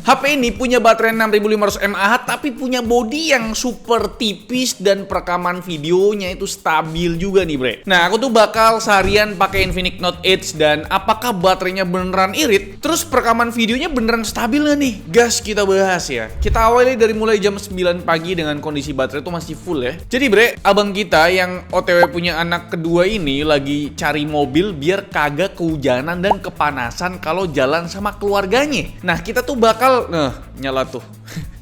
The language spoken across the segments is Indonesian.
HP ini punya baterai 6500 mAh tapi punya bodi yang super tipis dan perekaman videonya itu stabil juga nih bre. Nah aku tuh bakal seharian pakai Infinix Note 8 dan apakah baterainya beneran irit? Terus perekaman videonya beneran stabil gak nih? Gas kita bahas ya. Kita awali dari mulai jam 9 pagi dengan kondisi baterai itu masih full ya. Jadi bre, abang kita yang OTW punya anak kedua ini lagi cari mobil biar kagak kehujanan dan kepanasan kalau jalan sama keluarganya. Nah kita tuh bakal nyala tuh.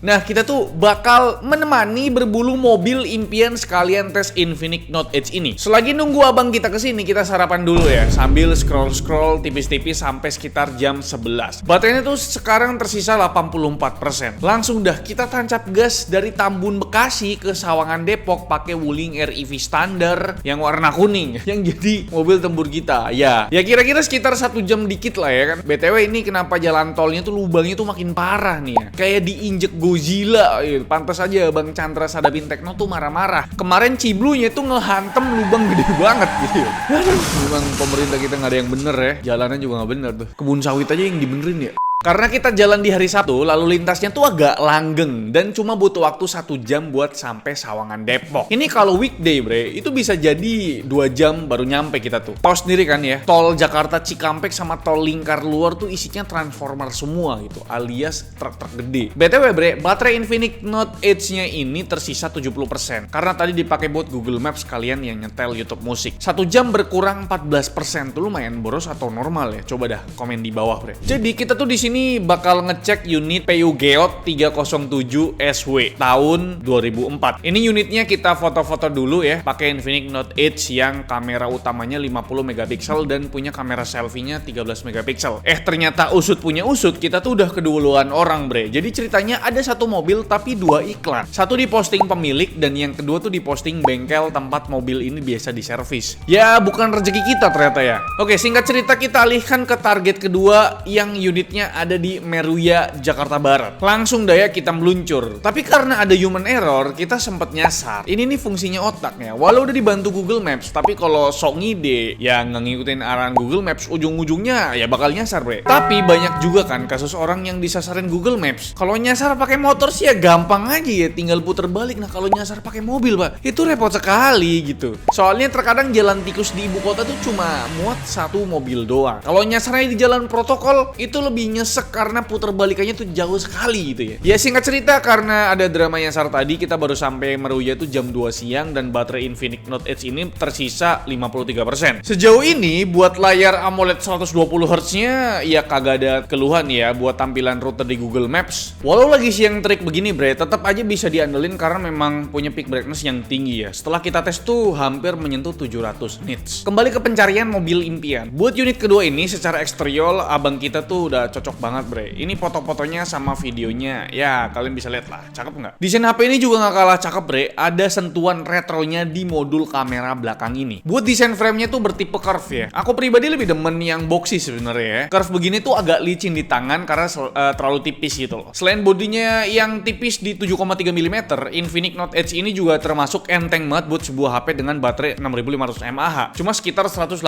Nah kita tuh bakal menemani berbulu mobil impian sekalian tes Infinix Note 8 ini. Selagi nunggu abang kita kesini, kita sarapan dulu ya sambil scroll tipis-tipis sampai sekitar jam 11. Baterainya tuh sekarang tersisa 84%. Langsung dah kita tancap gas dari Tambun Bekasi ke Sawangan Depok pakai Wuling REV standar yang warna kuning yang jadi mobil tempur kita. Ya kira-kira sekitar 1 jam dikit lah ya kan. BTW ini kenapa jalan tolnya tuh lubangnya tuh makin parah nih ya. Kayak diinjek Godzilla gitu. Pantas aja Bang Chandra Sadapin Tekno tuh marah-marah. Kemarin Ciblunya tuh ngehantem lubang gede banget gitu. Aduh, memang pemerintah kita nggak ada yang bener ya. Jalannya juga nggak bener tuh. Kebun sawit aja yang dibenerin ya. Karena kita jalan di hari Sabtu, lalu lintasnya tuh agak langgeng dan cuma butuh waktu 1 jam buat sampai Sawangan Depok. Ini kalau weekday bre, itu bisa jadi 2 jam baru nyampe kita tuh. Tahu sendiri kan ya, tol Jakarta Cikampek sama tol Lingkar Luar tuh isinya transformer semua gitu, alias truk-truk gede. BTW bre, baterai Infinix Note 8-nya ini tersisa 70%. Karena tadi dipakai buat Google Maps kalian yang nyetel YouTube musik. 1 jam berkurang 14%, tuh lumayan boros atau normal ya? Coba dah komen di bawah bre. Jadi kita tuh di sini bakal ngecek unit PU Geot 307 SW tahun 2004. Ini unitnya kita foto-foto dulu ya, pakai Infinix Note 8 yang kamera utamanya 50 megapiksel dan punya kamera selfie-nya 13 megapiksel. Ternyata usut punya usut, kita tuh udah keduluan orang bre. Jadi ceritanya ada 1 mobil tapi 2 iklan. Satu diposting pemilik dan yang kedua tuh diposting bengkel tempat mobil ini biasa diservis. Ya bukan rezeki kita ternyata ya. Oke, singkat cerita kita alihkan ke target kedua yang unitnya ada di Meruya, Jakarta Barat. Langsung dah ya kita meluncur. Tapi karena ada human error, kita sempet nyasar. Ini nih fungsinya otaknya. Walau udah dibantu Google Maps, tapi kalau sok ngide, ya nggak ngikutin arahan Google Maps, ujung-ujungnya ya bakal nyasar bre. Tapi banyak juga kan kasus orang yang disasarin Google Maps. Kalau nyasar pakai motor sih ya gampang aja ya, tinggal puter balik. Nah kalau nyasar pakai mobil pak, itu repot sekali gitu. Soalnya terkadang jalan tikus di ibu kota tuh cuma muat 1 mobil doang. Kalau nyasarnya di jalan protokol, itu lebih nyesek karena puter balikannya tuh jauh sekali gitu ya. Ya singkat cerita karena ada drama nyasar tadi, kita baru sampai Meruya tuh jam 2 siang dan baterai Infinix Note 8 ini tersisa 53%. Sejauh ini buat layar AMOLED 120Hz-nya ya kagak ada keluhan ya buat tampilan router di Google Maps. Walau lagi siang terik begini bre, tetap aja bisa diandelin karena memang punya peak brightness yang tinggi ya. Setelah kita tes tuh hampir menyentuh 700 nits. Kembali ke pencarian mobil impian. Buat unit kedua ini secara eksterior abang kita tuh udah cocok banget bre. Ini foto-fotonya sama videonya, ya kalian bisa lihat lah, cakep nggak? Desain HP ini juga nggak kalah cakep bre, ada sentuhan retronya di modul kamera belakang ini. Buat desain framenya tuh bertipe curve ya. Aku pribadi lebih demen yang boxy sebenarnya ya. Curve begini tuh agak licin di tangan karena terlalu tipis gitu loh. Selain bodinya yang tipis di 7,3 mm, Infinix Note 8 ini juga termasuk enteng banget buat sebuah HP dengan baterai 6500 mAh. Cuma sekitar 186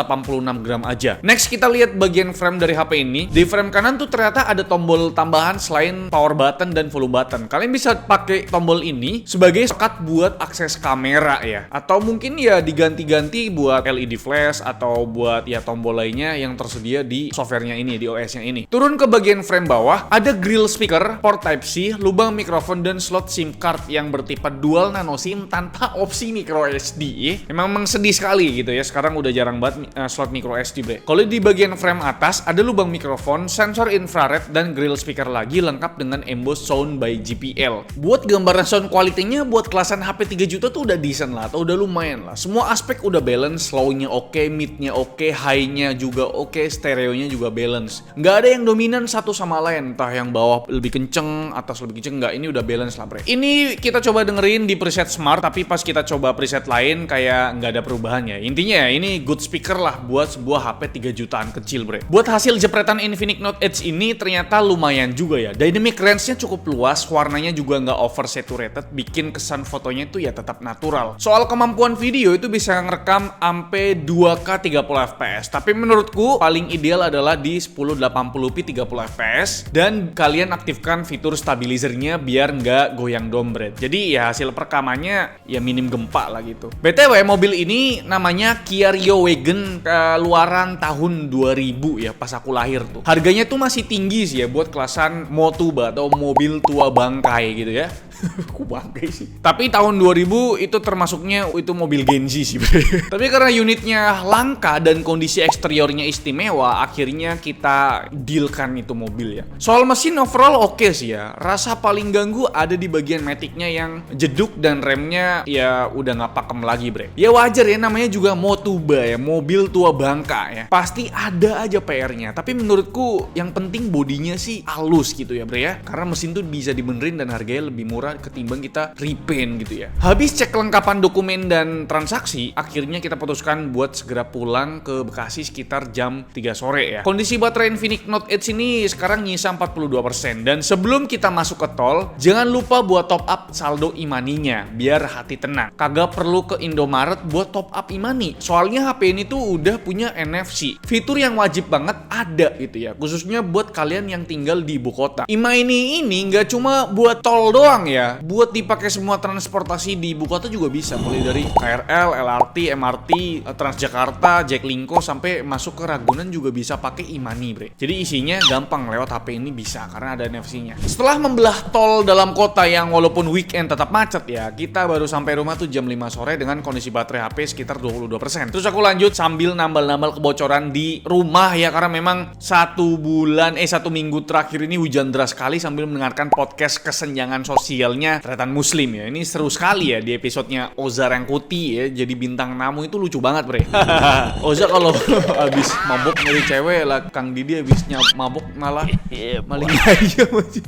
gram aja. Next kita lihat bagian frame dari HP ini. Di frame kanan tuh ternyata ada tombol tambahan selain power button dan volume button. Kalian bisa pakai tombol ini sebagai sekat buat akses kamera ya. Atau mungkin ya diganti-ganti buat LED flash atau buat ya tombol lainnya yang tersedia di softwarenya ini, di OS-nya ini. Turun ke bagian frame bawah, ada grill speaker, port Type-C, lubang mikrofon dan slot SIM card yang bertipe dual nano SIM tanpa opsi micro SD. Memang sedih sekali gitu ya. Sekarang udah jarang banget slot micro SD bre. Kalau di bagian frame atas ada lubang mikrofon, sensor infrared dan grill speaker lagi lengkap dengan emboss sound by JBL. Buat gambaran sound quality-nya buat kelasan HP 3 juta tuh udah decent lah, atau udah lumayan lah. Semua aspek udah balance, low-nya oke, mid-nya oke, high-nya juga oke, stereo-nya juga balance. Nggak ada yang dominan satu sama lain, entah yang bawah lebih kenceng, atas lebih kenceng, nggak, ini udah balance lah bre. Ini kita coba dengerin di preset smart, tapi pas kita coba preset lain kayak nggak ada perubahan ya. Intinya ya ini good speaker lah buat sebuah HP 3 jutaan kecil bre. Buat hasil jepretan Infinix Note 8 ini sini ternyata lumayan juga ya. Dynamic range-nya cukup luas, warnanya juga nggak oversaturated, bikin kesan fotonya itu ya tetap natural. Soal kemampuan video itu bisa ngerekam sampai 2K 30 fps. Tapi menurutku paling ideal adalah di 1080p 30 fps dan kalian aktifkan fitur stabilizernya biar nggak goyang dombret. Jadi ya hasil perekamannya ya minim gempa lah gitu. BTW mobil ini namanya Kia Rio Wagon keluaran tahun 2000 ya, pas aku lahir tuh. Harganya tuh masih tinggi sih ya buat kelasan Motuba atau mobil tua bangkai gitu ya. Aku bangkai sih. Tapi tahun 2000 itu termasuknya itu mobil Genji sih. Tapi karena unitnya langka dan kondisi eksteriornya istimewa, akhirnya kita dealkan itu mobil ya. Soal mesin overall oke sih ya. Rasa paling ganggu ada di bagian maticnya yang jeduk dan remnya ya udah nggak pakem lagi bre. Ya wajar ya, namanya juga Motuba ya, mobil tua bangka ya. Pasti ada aja PR-nya. Tapi menurutku yang penting bodinya sih halus gitu ya bre ya. Karena mesin tuh bisa dibenerin dan harganya lebih murah ketimbang kita repaint gitu ya. Habis cek kelengkapan dokumen dan transaksi, akhirnya kita putuskan buat segera pulang ke Bekasi sekitar jam 3 sore ya. Kondisi baterai Infinix Note 8 ini sekarang nyisa 42%. Dan sebelum kita masuk ke tol, jangan lupa buat top up saldo imaninya biar hati tenang. Kagak perlu ke Indomaret buat top up imani. Soalnya HP ini tuh udah punya NFC. Fitur yang wajib banget ada gitu ya. Khususnya buat kalian yang tinggal di ibu kota. Imani ini nggak cuma buat tol doang ya, buat dipakai semua transportasi di ibu kota juga bisa, mulai dari KRL, LRT, MRT, Transjakarta, Jaklingko sampai masuk ke Ragunan juga bisa pakai imani bre. Jadi isinya gampang lewat HP ini bisa karena ada NFC-nya. Setelah membelah tol dalam kota yang walaupun weekend tetap macet ya, kita baru sampai rumah tuh jam 5 sore dengan kondisi baterai HP sekitar 22%. Terus aku lanjut sambil nambal-nambal kebocoran di rumah ya, karena memang satu minggu terakhir ini hujan deras sekali sambil mendengarkan podcast kesenjangan sosialnya Tretan Muslim ya. Ini seru sekali ya di episodenya Oza Rangkuti ya, jadi bintang tamu itu lucu banget bre. Oza kalau habis mabok nyari cewek lah, Kang Didi habisnya mabok malah maling aja masih.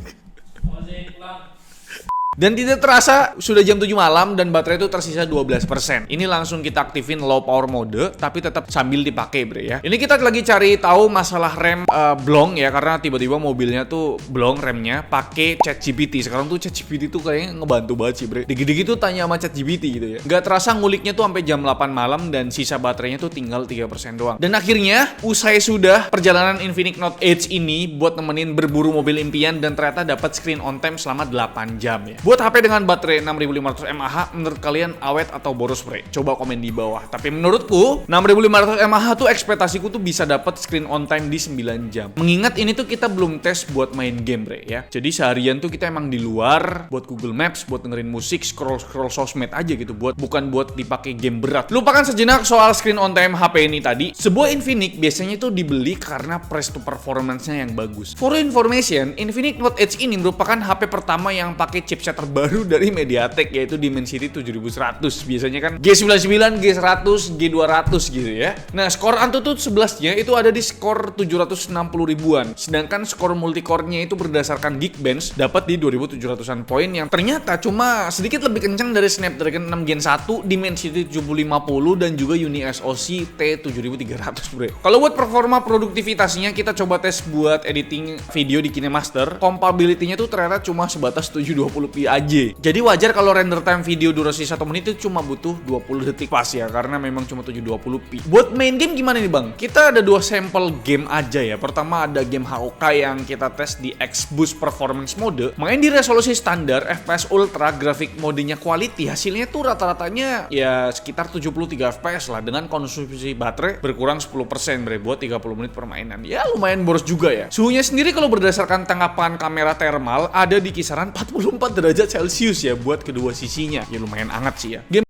Dan tidak terasa sudah jam 7 malam dan baterai itu tersisa 12%. Ini langsung kita aktifin low power mode tapi tetap sambil dipakai bre ya. Ini kita lagi cari tahu masalah rem blong ya, karena tiba-tiba mobilnya tuh blong remnya pakai ChatGPT. Sekarang tuh ChatGPT tuh kayaknya ngebantu banget sih bre. Dikit-dikit tuh tanya sama ChatGPT gitu ya. Nggak terasa nguliknya tuh sampai jam 8 malam dan sisa baterainya tuh tinggal 3% doang. Dan akhirnya usai sudah perjalanan Infinix Note 8 ini buat nemenin berburu mobil impian dan ternyata dapat screen on time selama 8 jam ya. Buat HP dengan baterai 6500 mAh, menurut kalian awet atau boros bre? Coba komen di bawah. Tapi menurutku 6500 mAh tuh ekspektasiku tuh bisa dapat screen on time di 9 jam. Mengingat ini tuh kita belum tes buat main game bre ya. Jadi seharian tuh kita emang di luar buat Google Maps, buat dengerin musik, scroll sosmed aja gitu, bukan buat dipakai game berat. Lupakan sejenak soal screen on time HP ini tadi. Sebuah Infinix biasanya tuh dibeli karena price to performance-nya yang bagus. For information, Infinix Note 8 ini merupakan HP pertama yang pakai chipset terbaru dari MediaTek, yaitu Dimensity 7100. Biasanya kan G99, G100, G200 gitu ya. Nah, skor AnTuTu 11-nya itu ada di skor 760 ribuan. Sedangkan skor multicore-nya itu berdasarkan Geekbench dapat di 2700-an poin, yang ternyata cuma sedikit lebih kencang dari Snapdragon 6 Gen 1, Dimensity 750 dan juga UniSoC T7300 bre. Kalau buat performa produktivitasnya kita coba tes buat editing video di KineMaster. Compatibility-nya tuh ternyata cuma sebatas 720p aja. Jadi wajar kalau render time video durasi 1 menit itu cuma butuh 20 detik pas ya, karena memang cuma 720p. Buat main game gimana nih bang? Kita ada 2 sampel game aja ya. Pertama ada game HOK yang kita tes di X-Boost Performance Mode. Main di resolusi standar, FPS Ultra, grafik modenya quality. Hasilnya tuh rata-ratanya ya sekitar 73 FPS lah, dengan konsumsi baterai berkurang 10% bre buat 30 menit permainan. Ya lumayan boros juga ya. Suhunya sendiri kalau berdasarkan tangkapan kamera thermal ada di kisaran 44 derajat Celcius ya buat kedua sisinya. Ya lumayan hangat sih ya. Game